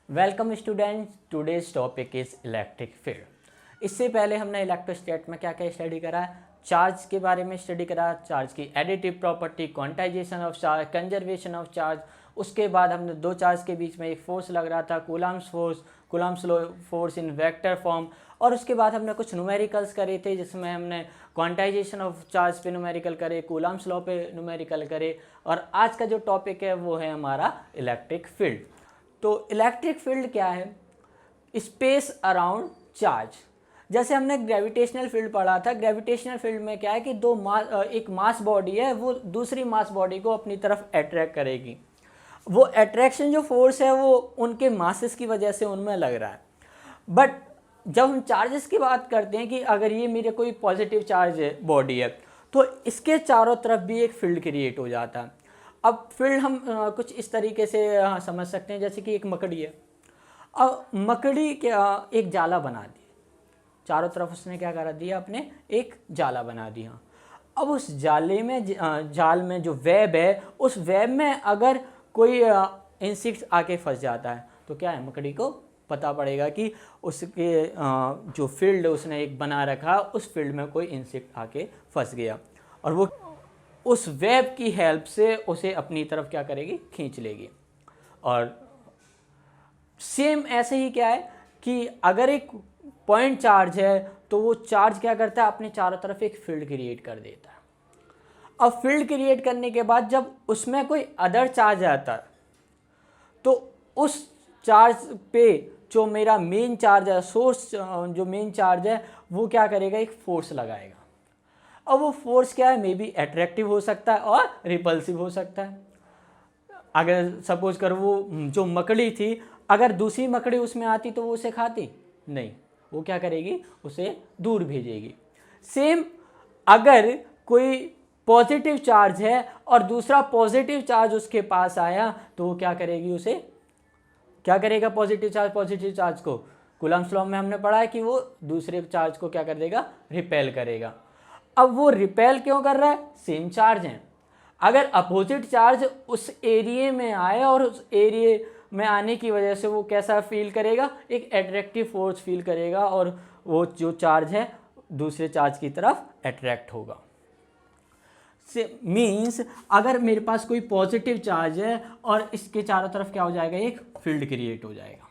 Welcome students, today's topic is electric field. इससे पहले हमने इलेक्ट्रोस्टैट में क्या क्या स्टडी करा है, चार्ज के बारे में स्टडी करा, चार्ज की additive property, quantization of charge, conservation of charge. उसके बाद हमने दो चार्ज के बीच में एक फोर्स लग रहा था, Coulomb's force, Coulomb's force in vector form. और उसके बाद हमने कुछ न्यूमेरिकल्स करे थे, जिसमें हमने क्वांटाइजेशन ऑफ चार्ज पे न्यूमेरिकल करे, कूलम्ब्स लॉ पे न्यूमेरिकल करे। और आज का जो टॉपिक है वो है हमारा इलेक्ट्रिक फील्ड। तो इलेक्ट्रिक फील्ड क्या है? Space around charge. जैसे हमने ग्रेविटेशनल फील्ड पढ़ा था, ग्रेविटेशनल फील्ड में क्या है कि एक मास बॉडी है, वो दूसरी मास बॉडी को अपनी तरफ अट्रैक्ट करेगी। वो अट्रैक्शन जो फोर्स है वो उनके मासेस की वजह से उनमें लग रहा है। बट जब हम चार्जेस की बात करते हैं कि अगर ये मेरे कोई पॉजिटिव चार्ज है बॉडी है, तो इसके चारों तरफ भी एक फील्ड क्रिएट हो जाता है। अब फील्ड हम कुछ इस तरीके से समझ सकते हैं, जैसे कि एक मकड़ी है। अब मकड़ी के एक जाला बना दी, चारों तरफ उसने क्या करा दिया, अपने एक जाला बना दिया। अब उस जाले में जाल में जो वेब है, उस वेब में अगर कोई इंसेक्ट आके फंस जाता है, तो क्या है, मकड़ी को पता पड़ेगा कि उसके जो फील्ड उसने एक बना रखा, उस फील्ड में कोई इंसेक्ट आके फंस गया, और वो उस वेब की हेल्प से उसे अपनी तरफ क्या करेगी, खींच लेगी। और सेम ऐसे ही क्या है कि अगर एक पॉइंट चार्ज है, तो वो चार्ज क्या करता है, अपने चारों तरफ एक फील्ड क्रिएट कर देता है। अब फील्ड क्रिएट करने के बाद जब उसमें कोई अदर चार्ज आता है, तो उस चार्ज पे जो मेरा मेन चार्ज है, सोर्स जो मेन चार्ज है, वो क्या करेगा, एक फोर्स लगाएगा। अब वो फोर्स क्या है, मे बी अट्रैक्टिव हो सकता है और रिपल्सिव हो सकता है। अगर सपोज कर वो जो मकड़ी थी, अगर दूसरी मकड़ी उसमें आती तो वो उसे खाती नहीं, वो क्या करेगी, उसे दूर भेजेगी। सेम अगर कोई पॉजिटिव चार्ज है और दूसरा पॉजिटिव चार्ज उसके पास आया, तो वो क्या करेगी, उसे क्या करेगा, पॉजिटिव चार्ज को कूलम्ब्स लॉ में हमने पढ़ा है कि वो दूसरे चार्ज को क्या कर देगा, रिपेल करेगा। अब वो रिपेल क्यों कर रहा है, सेम चार्ज है। अगर अपोजिट चार्ज उस एरिया में आए और उस एरिया में आने की वजह से वो कैसा फील करेगा, एक अट्रैक्टिव फोर्स फील करेगा, और वो जो चार्ज है दूसरे चार्ज की तरफ अट्रैक्ट होगा। मीन्स अगर मेरे पास कोई पॉजिटिव चार्ज है और इसके चारों तरफ क्या हो जाएगा, एक फील्ड क्रिएट हो जाएगा।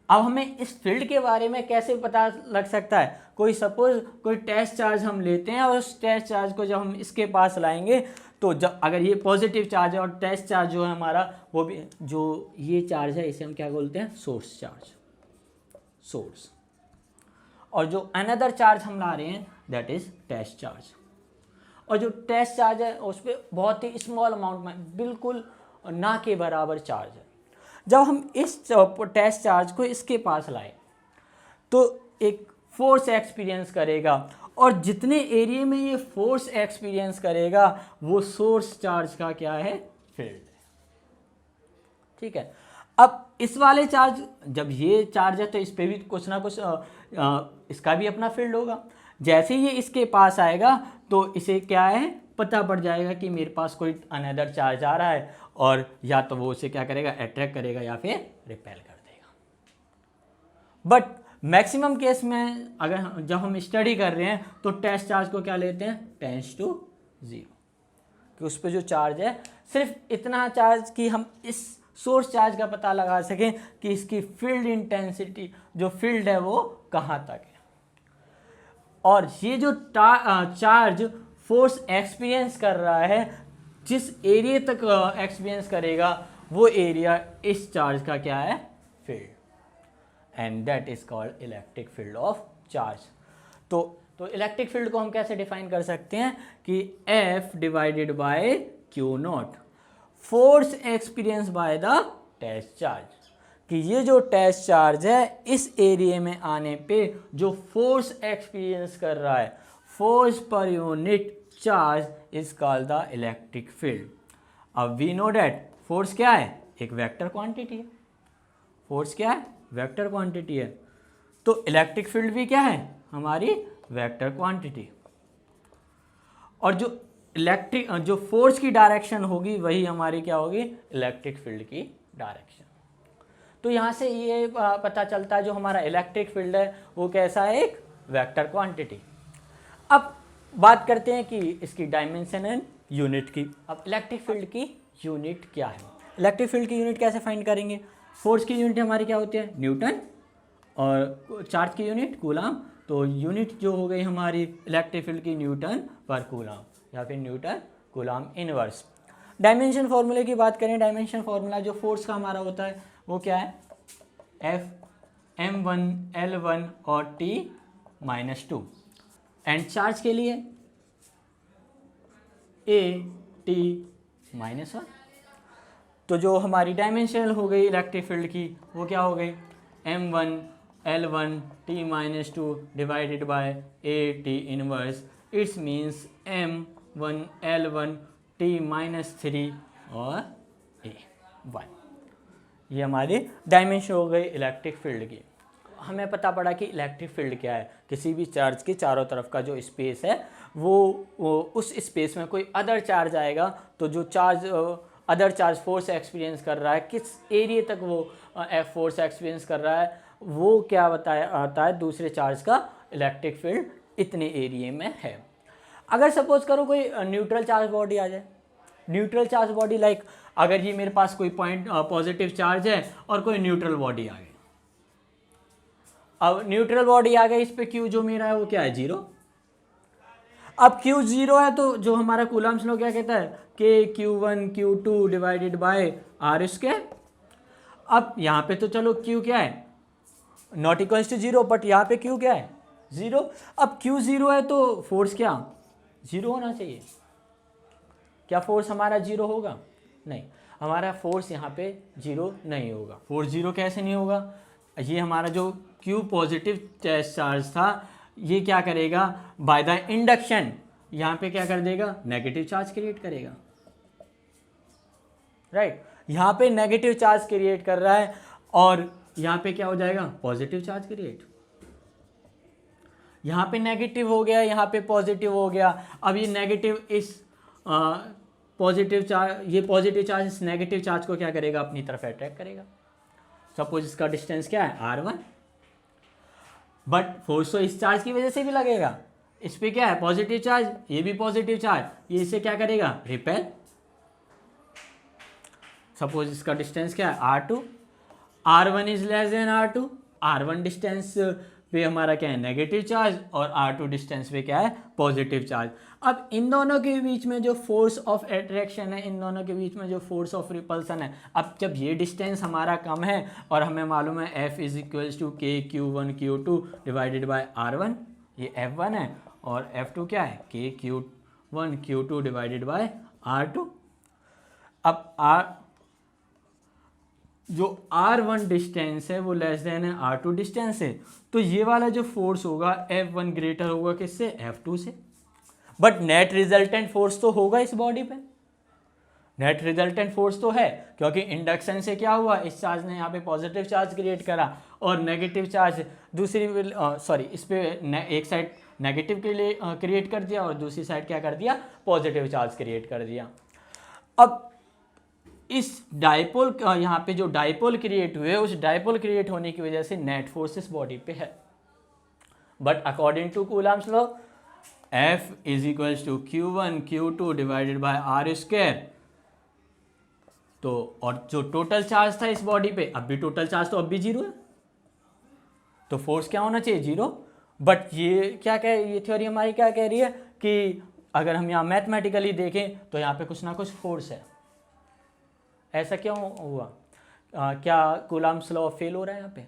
अब हमें इस फील्ड के बारे में कैसे पता लग सकता है, कोई सपोज कोई टेस्ट चार्ज हम लेते हैं, और उस टेस्ट चार्ज को जब हम इसके पास लाएंगे, तो जब अगर ये पॉजिटिव चार्ज है और टेस्ट चार्ज जो है हमारा, वो भी जो ये चार्ज है, इसे हम क्या बोलते हैं, सोर्स चार्ज, सोर्स। और जो अनदर चार्ज हम ला रहे हैं, दैट इज टेस्ट चार्ज। और जो टेस्ट चार्ज है उस पर बहुत ही स्मॉल अमाउंट में, बिल्कुल ना के बराबर चार्ज है। जब हम इस टेस्ट चार्ज को इसके पास लाए, तो एक फोर्स एक्सपीरियंस करेगा, और जितने एरिया में ये फोर्स एक्सपीरियंस करेगा, वो सोर्स चार्ज का क्या है, फील्ड है। ठीक है। अब इस वाले चार्ज, जब ये चार्ज है तो इस पर भी कुछ ना कुछ इसका भी अपना फील्ड होगा। जैसे ही ये इसके पास आएगा, तो इसे क्या है, पता पड़ जाएगा कि मेरे पास कोई अनदर चार्ज आ रहा है, और या तो वो उसे क्या करेगा, अट्रैक्ट करेगा, या फिर रिपेल कर देगा। बट मैक्सिमम केस में अगर जब हम स्टडी कर रहे हैं, तो टेस्ट चार्ज को क्या लेते हैं, टेंड्स टू 0, कि उस पर जो चार्ज है सिर्फ इतना चार्ज कि हम इस सोर्स चार्ज का पता लगा सकें कि इसकी फील्ड इंटेंसिटी, जो फील्ड है, वो कहाँ तक है। और ये जो चार्ज फोर्स एक्सपीरियंस कर रहा है, जिस एरिया तक एक्सपीरियंस करेगा, वो एरिया इस चार्ज का क्या है, field, and that is called electric field of charge. तो इलेक्ट्रिक फील्ड को हम कैसे डिफाइन कर सकते हैं कि F divided by Q naught, force experience by the test charge, कि ये जो टेस्ट चार्ज है, इस एरिया में आने पे जो फोर्स एक्सपीरियंस कर रहा है, force per unit charge is called the electric field. अब वी नो डैट फोर्स क्या है, एक वेक्टर क्वांटिटी है। फोर्स क्या है, वेक्टर क्वांटिटी है। तो इलेक्ट्रिक फील्ड भी क्या है, हमारी वेक्टर क्वांटिटी। और जो फोर्स की डायरेक्शन होगी, वही हमारी क्या होगी, इलेक्ट्रिक फील्ड की डायरेक्शन। तो यहाँ से ये पता चलता है जो हमारा इलेक्ट्रिक फील्ड है वो कैसा है, एक वेक्टर क्वांटिटी। अब बात करते हैं कि इसकी डायमेंशन एंड यूनिट की। अब इलेक्ट्रिक फील्ड की यूनिट क्या है, इलेक्ट्रिक फील्ड की यूनिट कैसे फाइंड करेंगे। फोर्स की यूनिट हमारी क्या होती है, न्यूटन, और चार्ज की यूनिट कूलाम। तो यूनिट जो हो गई हमारी इलेक्ट्रिक फील्ड की न्यूटन पर कूलाम या फिर न्यूटन कूलाम इनवर्स। डायमेंशन फार्मूले की बात करें, डायमेंशन फार्मूला जो फोर्स का हमारा होता है वो क्या है, F m1 L1 और T-2, एंड चार्ज के लिए A-T-1। तो जो हमारी डायमेंशनल हो गई इलेक्ट्रिक फील्ड की वो क्या हो गई, m1 L1 T-2 divided by A-T inverse, it's means m1 L1 T-3 और A1। ये हमारी डायमेंशन हो गई इलेक्ट्रिक फील्ड की। हमें पता पड़ा कि इलेक्ट्रिक फील्ड क्या है, किसी भी चार्ज के चारों तरफ का जो स्पेस है वो उस स्पेस में कोई अदर चार्ज आएगा, तो जो charge other charge force experience कर रहा है, किस एरिया तक वो एफ फोर्स एक्सपीरियंस कर रहा है, वो क्या बताया आता है, दूसरे चार्ज का इलेक्ट्रिक फील्ड इतने एरिया में है। अगर सपोज करो कोई न्यूट्रल चार्ज बॉडी आ जाए, न्यूट्रल चार्ज बॉडी लाइक अगर ये मेरे पास कोई पॉइंट पॉजिटिव चार्ज है और कोई न्यूट्रल बॉडी आ गई, अब न्यूट्रल बॉडी आ गई, इस पे क्यू जो मेरा है वो क्या है, 0। अब क्यू 0 है तो जो हमारा कूलम्स लॉ क्या कहता है, के Q1 Q2 divided bye are square. अब यहाँ पे तो चलो क्यू क्या है, नॉट इक्वल्स टू 0, बट यहाँ पे क्यू क्या है, 0। अब क्यू 0 है तो फोर्स क्या 0 होना चाहिए। क्या फोर्स हमारा 0 होगा, नहीं, हमारा फोर्स यहाँ पे 0 नहीं होगा। फोर्स 0 कैसे नहीं होगा, ये हमारा जो Q पॉजिटिव चार्ज था ये क्या करेगा, बाय द इंडक्शन यहाँ पे क्या कर देगा, नेगेटिव चार्ज क्रिएट करेगा, राइट। यहाँ पे नेगेटिव चार्ज क्रिएट कर रहा है और यहाँ पे क्या हो जाएगा, पॉजिटिव चार्ज क्रिएट। यहाँ पे नेगेटिव हो गया, यहाँ पे पॉजिटिव हो गया। अब ये नेगेटिव इस पॉजिटिव चार्ज, ये पॉजिटिव चार्ज इस नेगेटिव चार्ज को क्या करेगा, अपनी तरफ अट्रैक्ट करेगा। सपोज इसका डिस्टेंस क्या है, R1, बट फोर्स तो इस चार्ज की वजह से भी लगेगा। इस पे क्या है, पॉजिटिव चार्ज, ये भी पॉजिटिव चार्ज, ये इसे क्या करेगा, रिपेल। सपोज इसका डिस्टेंस क्या है, R2, R1 is less than R2, R1 distance पे हमारा क्या है, नेगेटिव चार्ज, और R2 डिस्टेंस पे क्या है, पॉजिटिव चार्ज। अब इन दोनों के बीच में जो फोर्स ऑफ अट्रैक्शन है, इन दोनों के बीच में जो फोर्स ऑफ रिपल्सन है, अब जब ये डिस्टेंस हमारा कम है और हमें मालूम है F इज इक्वल्स टू के Q1 Q2 divided bye R1, ये F1 है, और F2 क्या है, के Q1 Q2 divided bye R2। अब जो R1 डिस्टेंस है वो लेस देन है R2 डिस्टेंस है, तो ये वाला जो फोर्स होगा F1 ग्रेटर होगा किससे, F2 से। बट नेट रिजल्टेंट फोर्स तो होगा इस बॉडी पे, नेट रिजल्टेंट फोर्स तो है, क्योंकि इंडक्शन से क्या हुआ, इस चार्ज ने यहाँ पे पॉजिटिव चार्ज क्रिएट करा और नेगेटिव चार्ज दूसरी इस पे एक साइड नेगेटिव के लिए क्रिएट कर दिया और दूसरी साइड क्या कर दिया, पॉजिटिव चार्ज क्रिएट कर दिया। अब इस डाइपोल यहाँ पे जो डाइपोल क्रिएट हुए, उस डाइपोल क्रिएट होने की वजह से नेट फोर्स इस बॉडी पे है। But according to Coulomb's law, F is equals to Q1 Q2 divided by R square. तो और जो टोटल चार्ज था इस बॉडी पे, अब भी टोटल चार्ज तो अब भी 0 है, तो फोर्स क्या होना चाहिए, 0। बट ये क्या कह, ये थ्योरी हमारी क्या कह रही है कि अगर हम यहाँ मैथमेटिकली देखें तो यहाँ पे कुछ ना कुछ फोर्स है। ऐसा क्यों हुआ, क्या कूलम्स लॉ फेल हो रहा है यहाँ पे,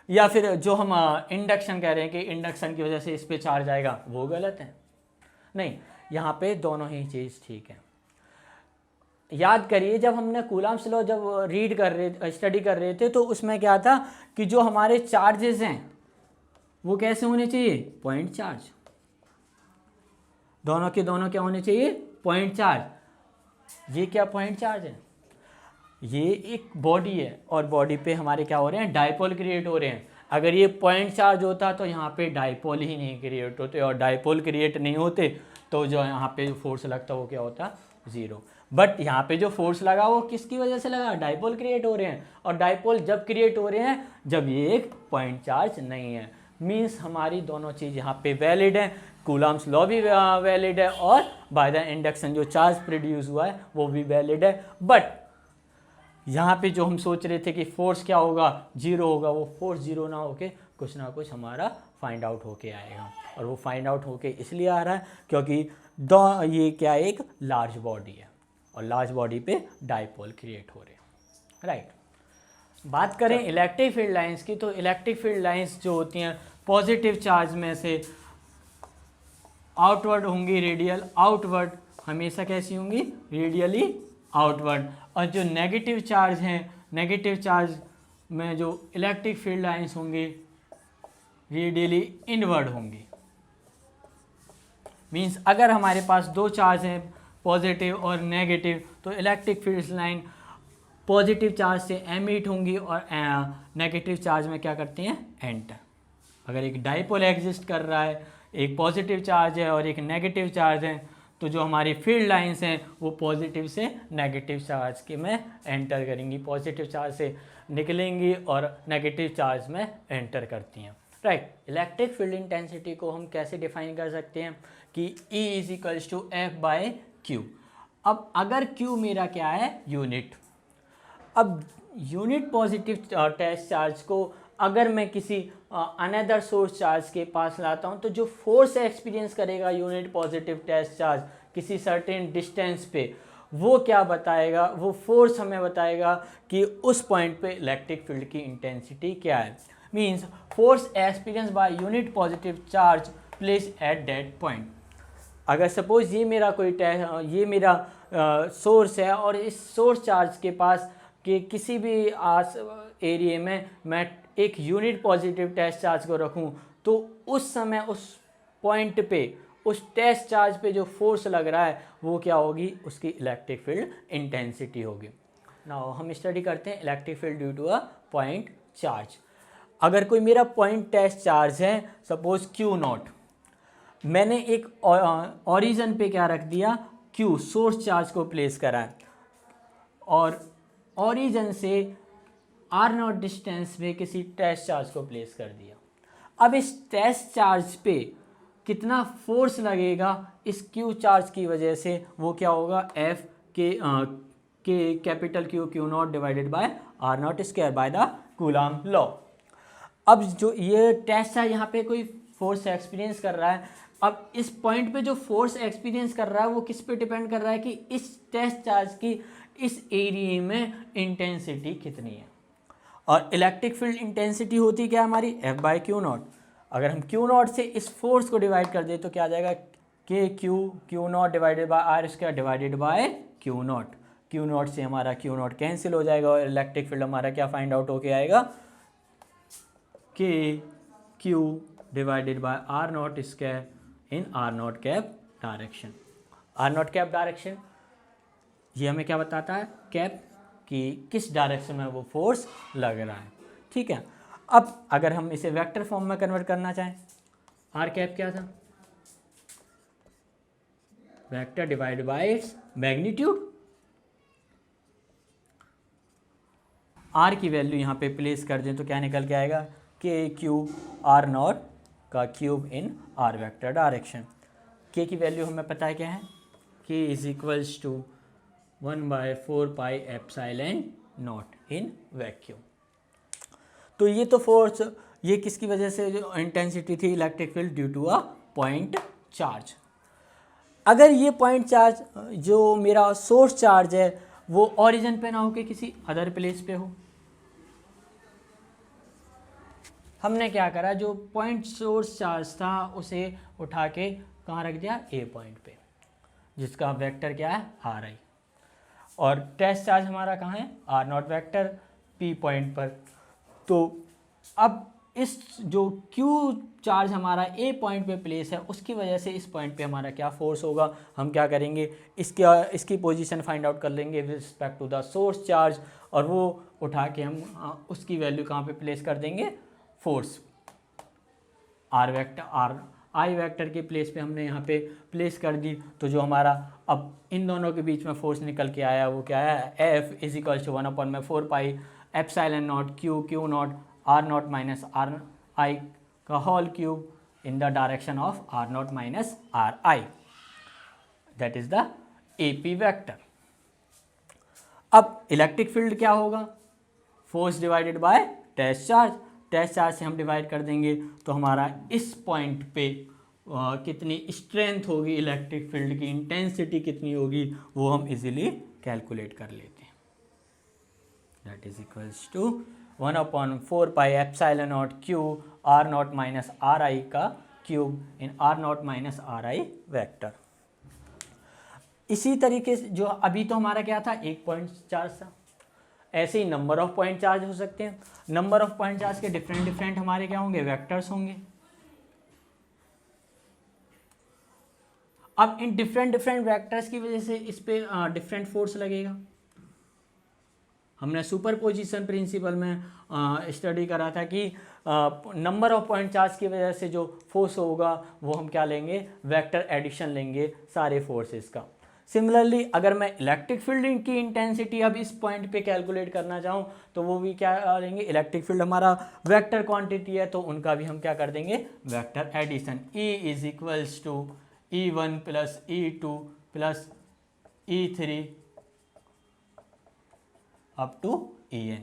या फिर जो हम इंडक्शन कह रहे हैं कि इंडक्शन की वजह से इस पे चार्ज आएगा, वो गलत है। नहीं, यहाँ पे दोनों ही चीज़ ठीक है। याद करिए जब हमने कूलम्स लॉ जब स्टडी कर रहे थे, तो उसमें क्या था कि जो हमारे चार्जेस हैं वो कैसे होने चाहिए, पॉइंट चार्ज। दोनों के दोनों क्या होने चाहिए, पॉइंट चार्ज। ये क्या पॉइंट चार्ज है, ये एक बॉडी है और बॉडी पे हमारे क्या हो रहे हैं, डाइपोल क्रिएट हो रहे हैं। अगर ये पॉइंट चार्ज होता तो यहाँ पे डाइपोल ही नहीं क्रिएट होते, और डाइपोल क्रिएट नहीं होते तो जो यहाँ पे फोर्स लगता वो क्या होता, 0। बट यहाँ पे जो फोर्स लगा वो किसकी वजह से लगा, डाइपोल क्रिएट हो रहे हैं, और डाइपोल जब क्रिएट हो रहे हैं जब ये एक पॉइंट चार्ज नहीं है। मीन्स हमारी दोनों चीज़ यहाँ पे वैलिड है, कूलम्स लॉ भी वैलिड है और बाय द इंडक्शन जो चार्ज प्रोड्यूस हुआ है वो भी वैलिड है। बट यहाँ पे जो हम सोच रहे थे कि फोर्स क्या होगा, जीरो होगा, वो फोर्स जीरो ना होके कुछ ना कुछ हमारा फाइंड आउट होके आएगा। और वो फाइंड आउट होके इसलिए आ रहा है क्योंकि ये क्या एक लार्ज बॉडी है और लार्ज बॉडी पे डाइपोल क्रिएट हो रहे हैं, राइट। बात करें इलेक्ट्रिक फील्ड लाइंस की, तो इलेक्ट्रिक फील्ड लाइंस जो होती हैं पॉजिटिव चार्ज में से आउटवर्ड होंगी रेडियल आउटवर्ड, हमेशा कैसी होंगी, रेडियली आउटवर्ड। और जो नेगेटिव चार्ज हैं, नेगेटिव चार्ज में जो इलेक्ट्रिक फील्ड लाइंस होंगी रेडियली इनवर्ड होंगी। मींस अगर हमारे पास दो चार्ज हैं पॉजिटिव और नेगेटिव, तो electric field line positive charge से एमिट होंगी और नेगेटिव चार्ज में क्या करती हैं, एंटर। अगर एक डाइपोल एग्जिस्ट कर रहा है, एक पॉजिटिव चार्ज है और एक नेगेटिव चार्ज है, तो जो हमारी फील्ड लाइंस हैं वो पॉजिटिव से नेगेटिव चार्ज के में एंटर करेंगी, पॉजिटिव चार्ज से निकलेंगी और नेगेटिव चार्ज में एंटर करती हैं, राइट। इलेक्ट्रिक फील्ड इंटेंसिटी को हम कैसे डिफाइन कर सकते हैं कि E is equals to F/Q। अब अगर Q मेरा क्या है, यूनिट, अब यूनिट पॉजिटिव टेस्ट चार्ज को अगर मैं किसी अनदर सोर्स चार्ज के पास लाता हूं, तो जो फोर्स एक्सपीरियंस करेगा यूनिट पॉजिटिव टेस्ट चार्ज किसी सर्टेन डिस्टेंस पे, वो क्या बताएगा, वो फोर्स हमें बताएगा कि उस पॉइंट पे इलेक्ट्रिक फील्ड की इंटेंसिटी क्या है। Means force experience by unit positive charge place at that point. अगर सपोज ये मेरा कोई ये मेरा सोर्स है और इस सोर्स चार्ज के पास कि किसी भी एरिया में मैं एक यूनिट पॉजिटिव टेस्ट चार्ज को रखूं, तो उस समय उस पॉइंट पे, उस टेस्ट चार्ज पे जो फोर्स लग रहा है वो क्या होगी, उसकी इलेक्ट्रिक फील्ड इंटेंसिटी होगी। नाउ हम स्टडी करते हैं electric field due to a point charge. अगर कोई मेरा पॉइंट टेस्ट चार्ज है, सपोज Q0, मैंने एक ओरिजिन पे क्या रख दिया, Q, सोर्स चार्ज को प्लेस करा है और ओरिजिन से R0 डिस्टेंस में किसी टेस्ट चार्ज को प्लेस कर दिया। अब इस टेस्ट चार्ज पे कितना फोर्स लगेगा इस Q चार्ज की वजह से, वो क्या होगा, F के capital Q0 divided by R0 square by the coulomb law. अब जो ये टेस्ट चार्ज यहाँ पे कोई फोर्स एक्सपीरियंस कर रहा है, अब इस पॉइंट पे जो फोर्स एक्सपीरियंस कर रहा है वो किस पे डिपेंड कर रहा है कि इस टेस्ट चार्ज की इस एरिया में इंटेंसिटी कितनी है। और इलेक्ट्रिक फील्ड इंटेंसिटी होती क्या हमारी, F/Q0। अगर हम Q0 से इस फोर्स को डिवाइड कर दें तो क्या आ जाएगा, Q0 divided by R square divided by Q0। Q0 से हमारा Q0 कैंसिल हो जाएगा और इलेक्ट्रिक फील्ड हमारा क्या फाइंड आउट होके आएगा, Q divided by R0 square in R0 cap direction. R0 cap direction ये हमें क्या बताता है, कैप, कि किस डायरेक्शन में वो फोर्स लग रहा है, ठीक है। अब अगर हम इसे वेक्टर फॉर्म में कन्वर्ट करना चाहें, R कैप क्या था, vector divide by its magnitude. R की वैल्यू यहाँ पे प्लेस कर दें तो क्या निकल के आएगा, KQ R0 का cube in R vector direction. K की वैल्यू हमें पता है क्या है, K is equals to 1/4 pi epsilon naught in vacuum. तो ये तो फोर्स, ये किसकी वजह से जो इंटेंसिटी थी electric field due to a point charge. अगर ये पॉइंट चार्ज जो मेरा सोर्स चार्ज है वो ओरिजिन पे ना हो के किसी अदर प्लेस पे हो, हमने क्या करा, जो पॉइंट सोर्स चार्ज था उसे उठा के कहाँ रख दिया, A पॉइंट पे, जिसका वेक्टर क्या है, RI, और टेस्ट चार्ज हमारा कहाँ है, R0 वेक्टर P पॉइंट पर। तो अब इस जो Q चार्ज हमारा A पॉइंट पे प्लेस है उसकी वजह से इस पॉइंट पे हमारा क्या फोर्स होगा, हम क्या करेंगे, इसकी पोजीशन फाइंड आउट कर लेंगे with respect to the source charge, और वो उठा के हम उसकी वैल्यू कहाँ पे प्लेस कर देंगे, फोर्स R वेक्टर आई वेक्टर के प्लेस पे हमने यहाँ पे प्लेस कर दी, तो जो हमारा अब इन दोनों के बीच में फोर्स निकल के आया वो क्या है, F is equals to 1/4 pi epsilon not q not r not minus r i का whole cube in the direction of r naught minus ri, that is the AP vector. अब इलेक्ट्रिक फील्ड क्या होगा, force divided by test charge, test charge से हम divide कर देंगे तो हमारा इस पॉइंट पे कितनी स्ट्रेंथ होगी, इलेक्ट्रिक फील्ड की इंटेंसिटी कितनी होगी वो हम इजीली कैलकुलेट कर लेते हैं। That is equals to 1/4 pi epsilon not q r not minus r i का cube in r not minus r i vector. इसी तरीके से जो अभी तो हमारा क्या था, एक पॉइंट चार्ज था, ऐसे ही नंबर ऑफ पॉइंट चार्ज हो सकते हैं। नंबर ऑफ पॉइंट चार्ज के डिफरेंट डिफरेंट हमारे क्या होंगे, वेक्टर्स होंगे। अब इन डिफरेंट डिफरेंट वेक्टर्स की वजह से इस पे डिफरेंट फोर्स लगेगा। हमने सुपरपोजिशन प्रिंसिपल में स्टडी करा था कि नंबर ऑफ पॉइंट चार्ज की वजह से जो फोर्स होगा वो हम क्या लेंगे, वेक्टर एडिशन लेंगे सारे फोर्सेस का। सिमिलरली अगर मैं इलेक्ट्रिक फील्ड की इंटेंसिटी अब इस पॉइंट पे कैलकुलेट करना चाहूँ तो वो भी क्या लेंगे, इलेक्ट्रिक फील्ड हमारा वेक्टर क्वांटिटी है तो उनका भी हम क्या कर देंगे, vector addition. E is equals to E1 plus E2 plus E3 up to En।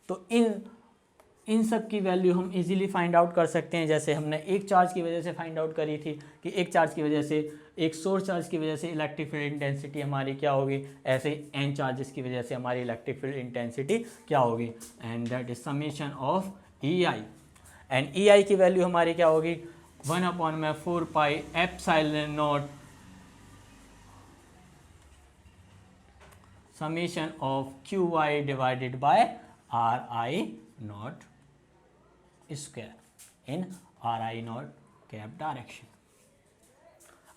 तो इन सब की वैल्यू हम इजीली फाइंड आउट कर सकते हैं। जैसे हमने एक चार्ज की वजह से फाइंड आउट करी थी कि एक चार्ज की वजह से, एक सोर्स चार्ज की वजह से इलेक्ट्रिक फील्ड इंटेंसिटी हमारी क्या होगी, ऐसे n चार्जेस की वजह से हमारी इलेक्ट्रिक फील्ड इंटेंसिटी क्या होगी, and that is summation of EI। And EI की वैल्यू हमारी क्या होगी, 1/4 pi epsilon not summation of QI divided by RI not square in RI not cap direction.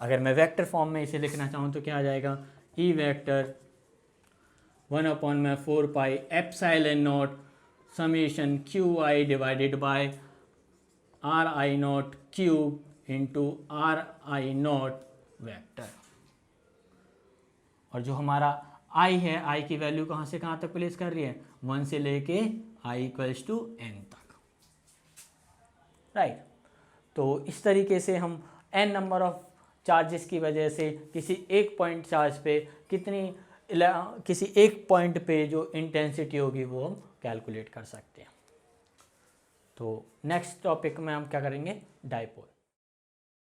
अगर मैं वेक्टर फॉर्म में इसे लिखना चाहूँ तो क्या आ जाएगा, E vector 1/4 pi epsilon not summation QI divided by RI not cube into RI not vector. और जो हमारा I है, I की वैल्यू कहाँ से कहाँ तक प्लेस कर रही है, 1 से लेके I इक्वल्स टू n तक, राइट। तो इस तरीके से हम n नंबर ऑफ चार्जेस की वजह से किसी एक पॉइंट चार्ज पे किसी एक पॉइंट पे जो इंटेंसिटी होगी वो हम कैलकुलेट कर सकते हैं। तो नेक्स्ट टॉपिक में हम क्या करेंगे, डाइपोल।